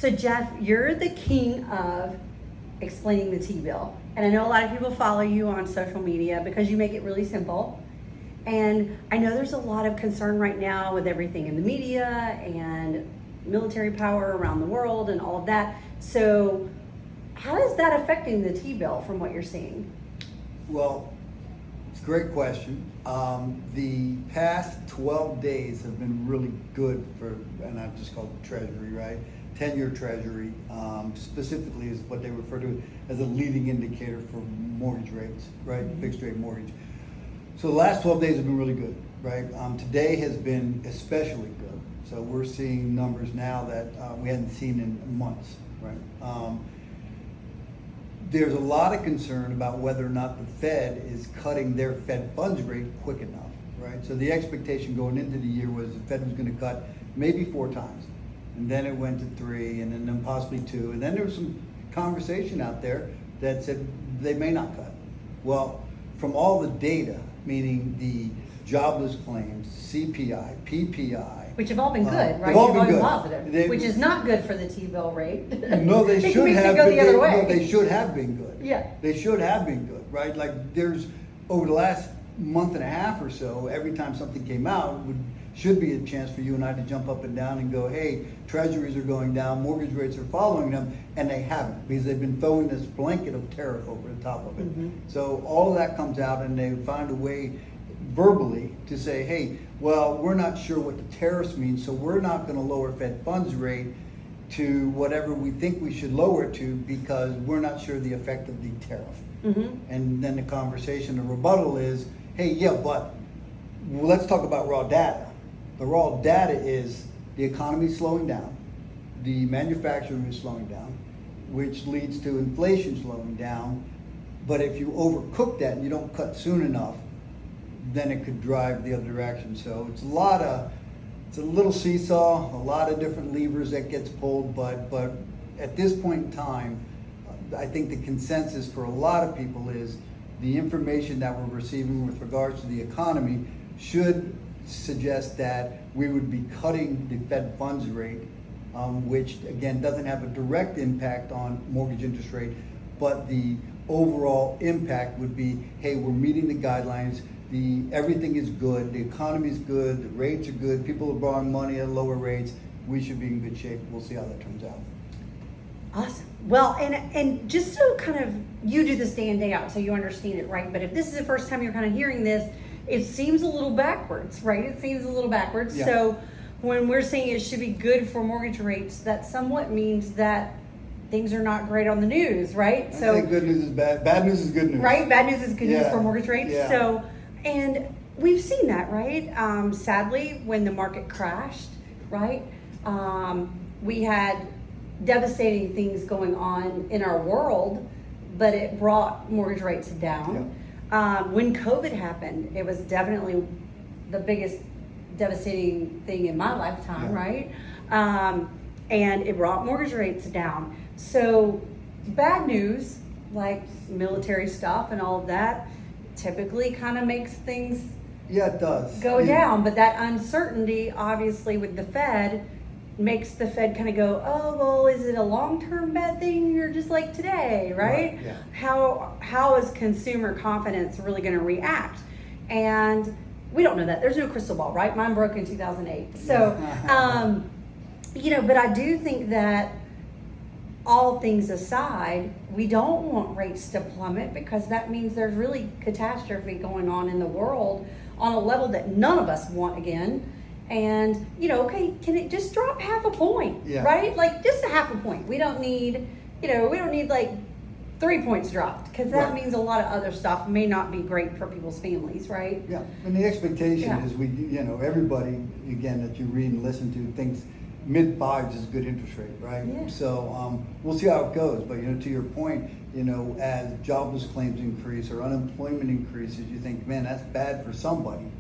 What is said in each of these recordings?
So Jeff, you're the king of explaining the T-bill. And I know a lot of people follow you on social media because you make it really simple. And I know there's a lot of concern right now with everything in the media and military power around the world and all of that. So how is that affecting the T-bill from what you're seeing? Well, it's a great question. The past 12 days have been really good for, and I've just called it Treasury, right? 10-year Treasury, specifically is what they refer to as a leading indicator for mortgage rates, right? Fixed rate mortgage. So the last 12 days have been really good, right? Today has been especially good. So we're seeing numbers now that we hadn't seen in months, right? There's a lot of concern about whether or not the Fed is cutting their Fed funds rate quick enough, right? So the expectation going into the year was the Fed was going to cut maybe 4 times. And then it went to 3, and then possibly 2. And then there was some conversation out there that said they may not cut. Well, from all the data, meaning the jobless claims, CPI, PPI, which have all been good, right? They've all been good. Positive, which is not good for the T-bill rate. No, they should have. Go the other way. No, they should have been good. Yeah, they should have been good, right? Like there's over the last month and a half or so, every time something came out, should be a chance for you and I to jump up and down and go, hey, treasuries are going down, mortgage rates are following them, and they haven't because they've been throwing this blanket of tariff over the top of it. Mm-hmm. So all of that comes out and they find a way verbally to say, hey, well, we're not sure what the tariffs mean, so we're not going to lower Fed funds rate to whatever we think we should lower it to because we're not sure the effect of the tariff. Mm-hmm. And then the conversation, the rebuttal is, hey, yeah, but let's talk about raw data. The raw data is the economy slowing down, the manufacturing is slowing down, which leads to inflation slowing down. But if you overcook that and you don't cut soon enough, then it could drive the other direction. So it's a little seesaw, a lot of different levers that gets pulled, but at this point in time, I think the consensus for a lot of people is the information that we're receiving with regards to the economy should suggest that we would be cutting the Fed funds rate, which again doesn't have a direct impact on mortgage interest rate, but the overall impact would be, hey, we're meeting the guidelines, everything is good, the economy is good, the rates are good, people are borrowing money at lower rates, we should be in good shape. We'll see how that turns out. Awesome. Well, and just so kind of you do this day in, day out, so you understand it, right? But if this is the first time you're kind of hearing this, it seems a little backwards, right? It seems a little backwards. Yeah. So when we're saying it should be good for mortgage rates, that somewhat means that things are not great on the news, right? I think good news is bad. Bad news is good news. Right? Bad news is good news for mortgage rates. Yeah. So, and we've seen that, right? Sadly, when the market crashed, right? We had devastating things going on in our world, but it brought mortgage rates down. Yeah. When COVID happened, it was definitely the biggest devastating thing in my lifetime, right? And it brought mortgage rates down. So bad news, like military stuff and all of that, typically kind of makes things it does go down. But that uncertainty, obviously, with the Fed, makes the Fed kind of go, oh, well, is it a long-term bad thing or just like today, right? Yeah. How is consumer confidence really going to react? And we don't know that. There's no crystal ball, right? Mine broke in 2008. So, but I do think that all things aside, we don't want rates to plummet because that means there's really catastrophe going on in the world on a level that none of us want again. And, okay, can it just drop half a point, right? Like just a half a point. We don't need like 3 points dropped because that means a lot of other stuff may not be great for people's families, right? Yeah, and the expectation is everybody, again, that you read and listen to thinks mid-5s is a good interest rate, right? Yeah. So we'll see how it goes. But, to your point, as jobless claims increase or unemployment increases, you think, man, that's bad for somebody.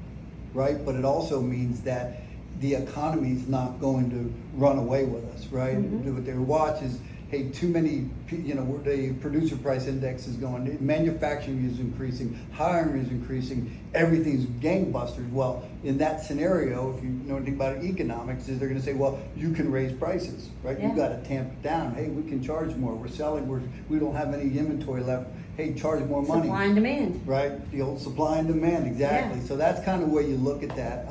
Right, but it also means that the economy is not going to run away with us, right? Mm-hmm. What they watch is, hey, too many, the producer price index is going, manufacturing is increasing, hiring is increasing, everything's gangbusters. Well, in that scenario, if you know anything about economics, is they're going to say, well, you can raise prices, right? Yeah. You got to tamp it down. Hey, we can charge more. We're selling. We don't have any inventory left. Hey, charge more money. Supply and demand. Right, the old supply and demand, exactly. Yeah. So that's kind of the way you look at that.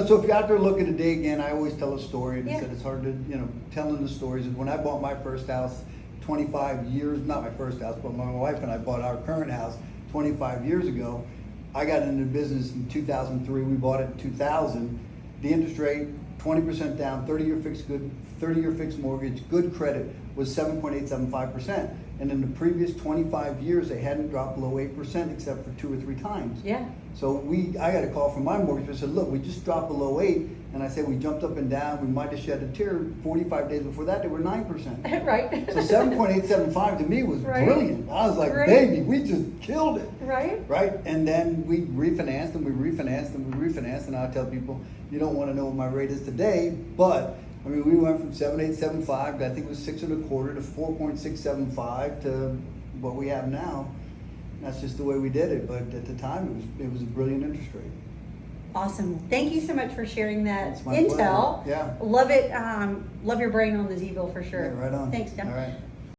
So if you're out there looking today, again, I always tell a story, and I said it's hard to, telling the stories. Is when I bought my first house 25 years, not my first house, but my wife and I bought our current house 25 years ago. I got into business in 2003. We bought it in 2000. The interest rate, 20% down, 30-year fixed mortgage, good credit was 7.875%. And in the previous 25 years, they hadn't dropped below 8% except for 2 or 3 times. Yeah. So I got a call from my mortgage and said, look, we just dropped below 8. And I said, we jumped up and down. We might have shed a tear. 45 days before that, they were 9%. Right. So 7.875 to me was brilliant. I was like, baby, we just killed it. Right. Right. And then we refinanced and we refinanced and we refinanced. And I tell people, you don't want to know what my rate is today, but I mean, we went from 7.875, I think it was 6.25 to 4.675 to what we have now. That's just the way we did it. But at the time, it was a brilliant interest rate. Awesome. Thank you so much for sharing that It's my intel. pleasure. Yeah. Love it. Love your brain on the Z-bill for sure. Yeah, right on. Thanks, Jeff. All right.